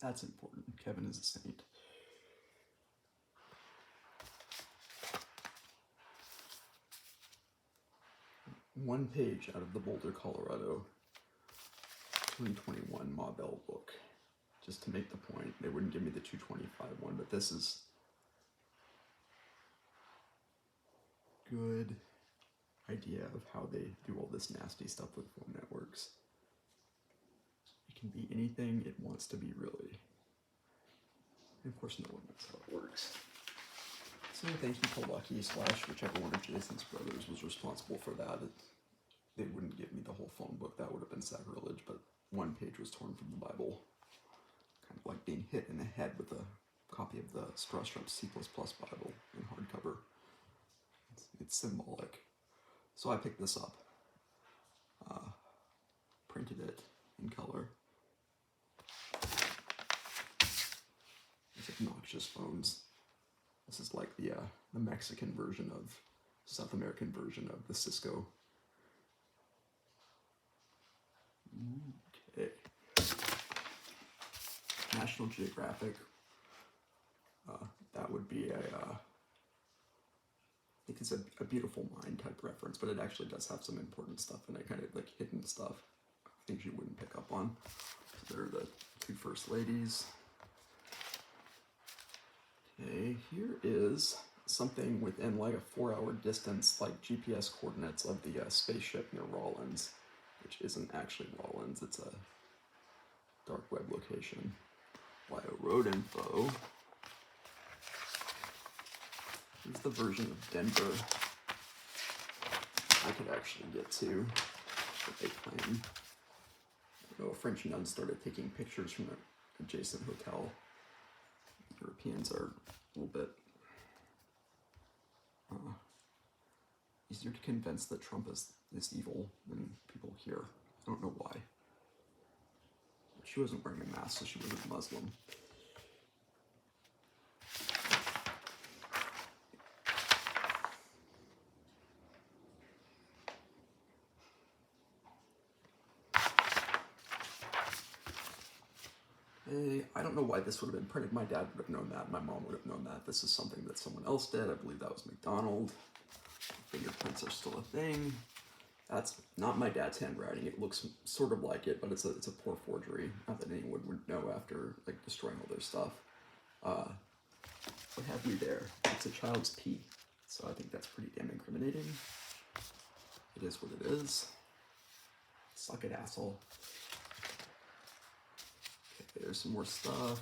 That's important. Kevin is a saint. One page out of the Boulder, Colorado 2021 Ma Bell book. Just to make the point, they wouldn't give me the 225 one, but this is good idea of how they do all this nasty stuff with phone networks. It can be anything it wants to be, really. And of course, no one knows how it works. So thank you to Lucky / whichever one of Jason's brothers was responsible for that. They wouldn't give me the whole phone book. That would have been sacrilege, but one page was torn from the Bible. Kind of like being hit in the head with a copy of the Strawstrup C++ Bible in hardcover. It's symbolic. So I picked this up, printed it in color. These obnoxious phones. This is like the Mexican version of, South American version of the Cisco. Okay. National Geographic. That would be I think it's a Beautiful Mind type reference, but it actually does have some important stuff in it, kind of like hidden stuff, things you wouldn't pick up on. So there are the two first ladies. Okay, here is something within like a 4-hour distance, like GPS coordinates of the spaceship near Rawlins, which isn't actually Rawlins, it's a dark web location. Wyo road info. Here's the version of Denver I could actually get to, that they claim. I know a French nun started taking pictures from an adjacent hotel. Europeans are a little bit easier to convince that Trump is evil than people here. I don't know why. She wasn't wearing a mask, so she wasn't Muslim. I don't know why this would have been printed. My dad would have known that. My mom would have known that. This is something that someone else did. I believe that was McDonald. Fingerprints are still a thing. That's not my dad's handwriting. It looks sort of like it, but it's a poor forgery. Not that anyone would know after like destroying all their stuff. What have we there? It's a child's pee. So I think that's pretty damn incriminating. It is what it is. Suck it, asshole. Okay, there's some more stuff.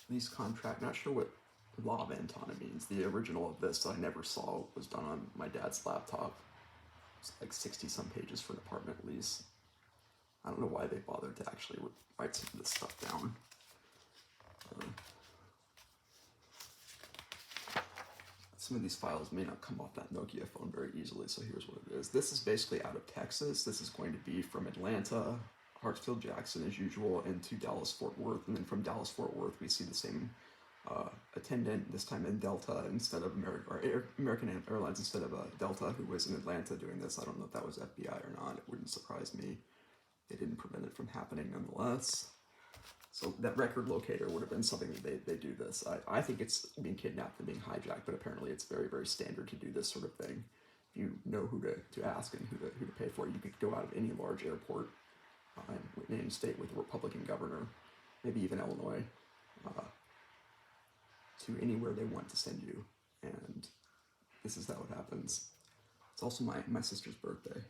Lease contract. Not sure what law ventana means. The original of this I never saw was done on my dad's laptop. It's like 60-some pages for an apartment lease. I don't know why they bothered to actually write some of this stuff down. Some of these files may not come off that Nokia phone very easily, so here's what it is. This is basically out of Texas. This is going to be from Atlanta, Hartsfield Jackson as usual, and to Dallas Fort Worth. And then from Dallas Fort Worth, we see the same attendant, this time in Delta instead of American Airlines instead of Delta, who was in Atlanta doing this. I don't know if that was FBI or not. It wouldn't surprise me. They didn't prevent it from happening nonetheless. So that record locator would have been something that they do this. I think it's being kidnapped and being hijacked, but apparently it's very, very standard to do this sort of thing. If you know who to ask and who to pay for, you could go out of any large airport in any state with a Republican governor, maybe even Illinois, to anywhere they want to send you. And this is how it happens. It's also my sister's birthday.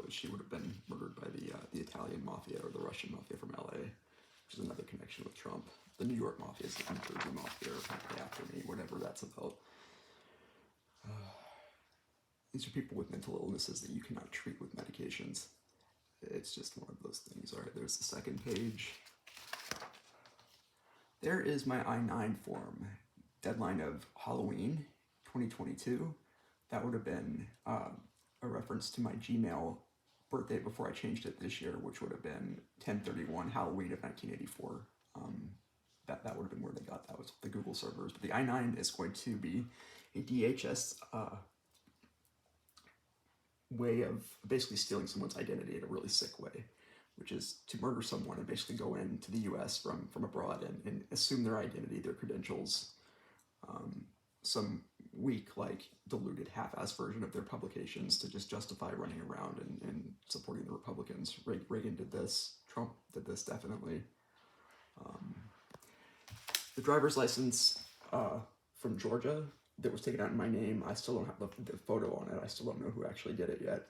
She would have been murdered by the Italian mafia or the Russian mafia from LA, which is another connection with Trump. The New York mafia is the New Jersey mafia, or Pay After Me, whatever that's about. These are people with mental illnesses that you cannot treat with medications. It's just one of those things. All right, there's the second page. There is my I-9 form. Deadline of Halloween 2022. That would have been a reference to my Gmail birthday before I changed it this year, which would have been 10/31, Halloween of 1984. That would have been where they got that, was the Google servers. But the I-9 is going to be a DHS way of basically stealing someone's identity in a really sick way, which is to murder someone and basically go into the US from abroad and assume their identity, their credentials, some weak, like, diluted, half-assed version of their publications to just justify running around and supporting the Republicans. Reagan did this. Trump did this, definitely. The driver's license from Georgia that was taken out in my name, I still don't have the photo on it. I still don't know who actually did it yet.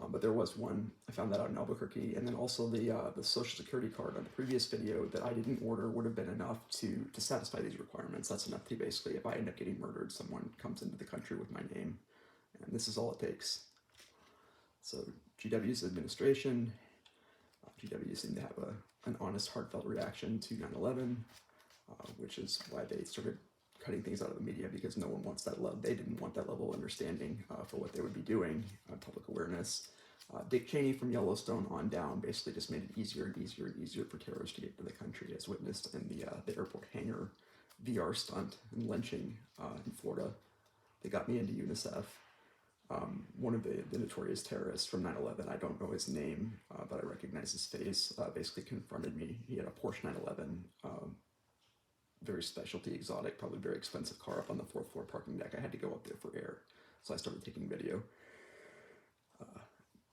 But there was one. I found that out in Albuquerque. And then also the Social Security card on the previous video that I didn't order would have been enough to satisfy these requirements. That's enough to basically, if I end up getting murdered, someone comes into the country with my name. And this is all it takes. So GW's administration, GW seemed to have an honest, heartfelt reaction to 9/11, which is why they started cutting things out of the media, because no one wants that level. They didn't want that level of understanding for what they would be doing, public awareness. Dick Cheney from Yellowstone on down basically just made it easier and easier and easier for terrorists to get into the country, as witnessed in the airport hangar VR stunt and lynching in Florida. They got me into UNICEF. One of the notorious terrorists from 9/11, I don't know his name, but I recognize his face, basically confronted me. He had a Porsche 911, very specialty, exotic, probably very expensive car up on the 4th floor parking deck. I had to go up there for air, so I started taking video.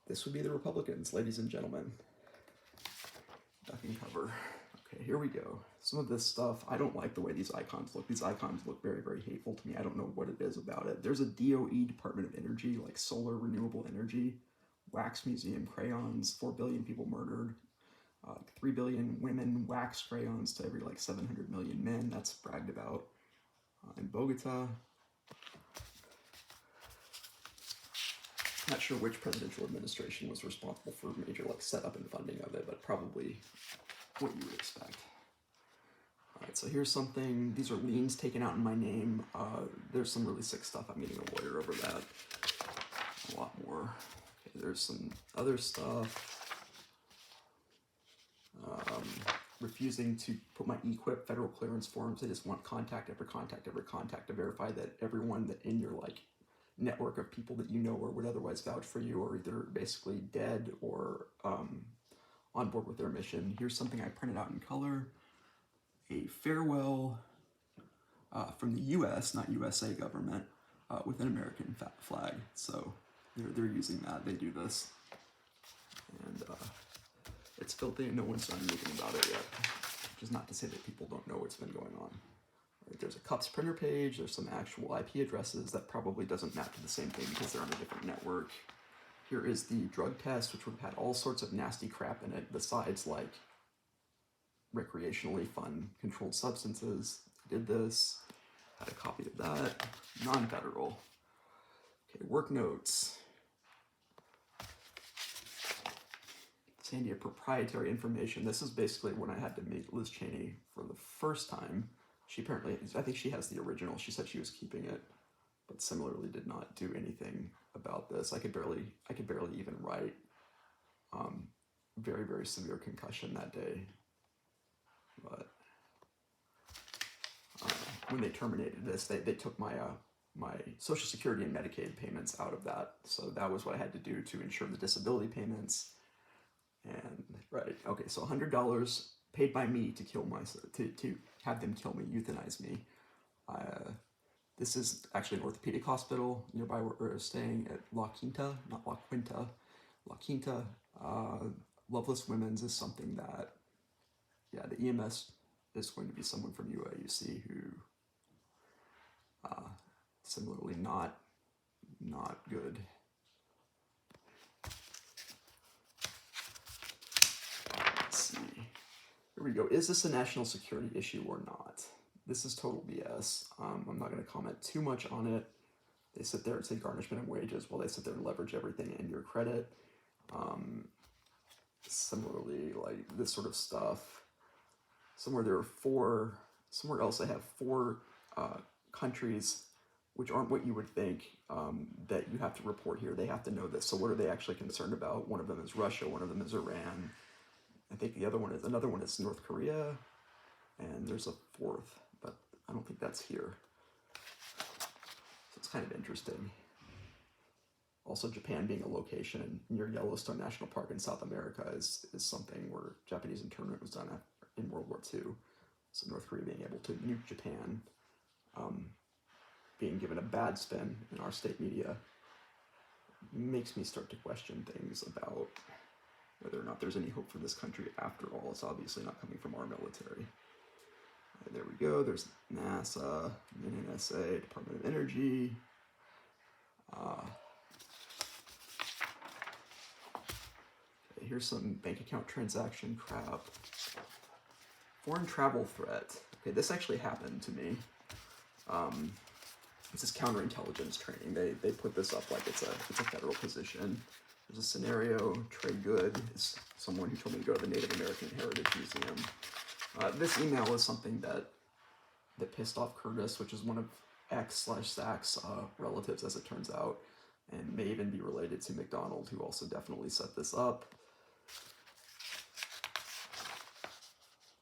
This would be the Republicans, ladies and gentlemen. Duck and cover. Okay, here we go. Some of this stuff, I don't like the way these icons look. These icons look very, very hateful to me. I don't know what it is about it. There's a DOE, Department of Energy, like solar renewable energy, wax museum, crayons, 4 billion people murdered, 3 billion women, wax crayons to every like 700 million men. That's bragged about in Bogota. Not sure which presidential administration was responsible for major like setup and funding of it, but probably what you would expect. All right, so here's something. These are liens taken out in my name. There's some really sick stuff. I'm getting a lawyer over that. A lot more. Okay, there's some other stuff. Refusing to put my EQIP federal clearance forms. They just want contact after contact after contact to verify that everyone that in your like network of people that you know or would otherwise vouch for you are either basically dead or on board with their mission. Here's something I printed out in color. A farewell from the U.S., not USA government, with an American flag. So they're using that. They do this. And it's filthy and no one's done anything about it yet. Which is not to say that people don't know what's been going on. Right, there's a CUPS printer page. There's some actual IP addresses that probably doesn't map to the same thing because they're on a different network. Here is the drug test, which would have had all sorts of nasty crap in it besides like recreationally fun controlled substances. I did this. Had a copy of that. Non-federal. Okay, work notes. Sandia proprietary information. This is basically when I had to meet Liz Cheney for the first time. She apparently, I think she has the original. She said she was keeping it, but similarly did not do anything about this. I could barely even write. Very, very severe concussion that day. But when they terminated this, they took my my Social Security and Medicaid payments out of that. So that was what I had to do to ensure the disability payments. And right, okay, so $100 paid by me to kill to have them kill me, euthanize me. This is actually an orthopedic hospital nearby where we're staying at La Quinta, not La Quinta, La Quinta. Loveless Women's is something that, yeah, the EMS is going to be someone from UIUC who, similarly not good. Let's see. Here we go. Is this a national security issue or not? This is total BS. I'm not going to comment too much on it. They sit there and say garnishment of wages while they sit there and leverage everything in your credit. Similarly, like this sort of stuff. Somewhere else I have 4 countries which aren't what you would think that you have to report here. They have to know this. So what are they actually concerned about? One of them is Russia, one of them is Iran. I think another one is North Korea, and there's a 4th, but I don't think that's here. So it's kind of interesting. Also, Japan being a location near Yellowstone National Park in South America is something where Japanese internment was done in World War II. So North Korea being able to nuke Japan, being given a bad spin in our state media, makes me start to question things about whether or not there's any hope for this country after all. It's obviously not coming from our military. There we go. There's NASA, NNSA, Department of Energy. Okay, here's some bank account transaction crap. Foreign travel threat. Okay, this actually happened to me. This is counterintelligence training. They put this up like it's a federal position. There's a scenario. Trey Good is someone who told me to go to the Native American Heritage Museum. This email is something that pissed off Curtis, which is one of X/Zach's relatives, as it turns out, and may even be related to McDonald, who also definitely set this up.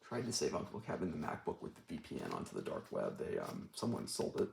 Tried to save Uncle Kevin the MacBook with the VPN onto the dark web. Someone sold it